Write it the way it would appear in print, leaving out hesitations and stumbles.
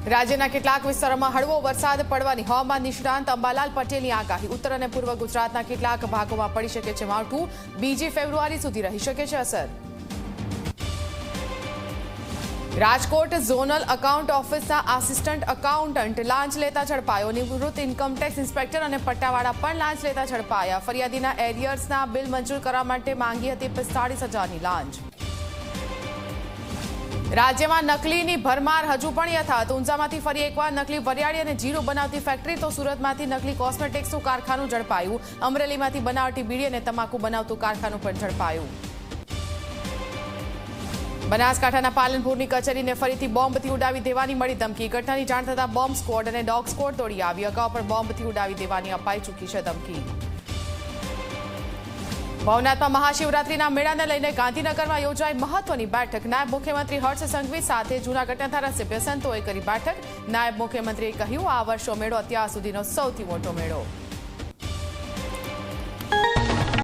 રાજ્યના કેટલાક વિસ્તારોમાં હળવો વરસાદ પડવાની હવામાન નિષ્ણાંત અંબાલાલ પટેલની આગાહી। ઉત્તર અને પૂર્વ ગુજરાતના કેટલાક ભાગોમાં પડી શકે છે માવઠું। બીજી ફેબ્રુઆરી સુધી રહી શકે છે અસર। રાજકોટ ઝોનલ એકાઉન્ટ ઓફિસના આસિસ્ટન્ટ એકાઉન્ટન્ટ લાંચ લેતા ઝડપાયો। નિવૃત્ત ઇન્કમટેક્સ ઇન્સ્પેક્ટર અને પટ્ટાવાળા પણ લાંચ લેતા ઝડપાયા। ફરિયાદીના એરિયર્સના બિલ મંજૂર કરવા માટે માંગી હતી 45,000ની લાંચ। રાજ્યમાં નકલીની ભરમાર હજુ પણ યથાવત। ઊંઝામાંથી ફરી એકવાર નકલી વરિયાળી અને જીરું બનાવતી ફેક્ટરી તો સુરતમાંથી નકલી કોસ્મેટિક્સનું કારખાનું ઝડપાયું। અમરેલીમાંથી બનાવટી બીડી અને તમાકુ બનાવતું કારખાનું પણ ઝડપાયું। બનાસકાંઠાના પાલનપુરની કચેરીને ફરીથી બોમ્બથી ઉડાવી દેવાની મળી ધમકી। ઘટનાની જાણ થતાં બોમ્બ સ્ક્વોડ અને ડોગ સ્ક્વોડ દોડી આવી। અગાઉ પણ બોમ્બથી ઉડાવી દેવાની અપાઈ ચૂકી છે ધમકી। ભવનાથમાં મહાશિવરાત્રીના મેળાને લઈને ગાંધીનગરમાં યોજાઈ મહત્વની બેઠક। નાયબ મુખ્યમંત્રી હર્ષ સંઘવી સાથે જૂનાગઢના ધારાસભ્ય સંતોએ કરી બેઠક। નાયબ મુખ્યમંત્રીએ કહ્યું, આ વર્ષનો મેળો અત્યાર સુધીનો સૌથી મોટો મેળો।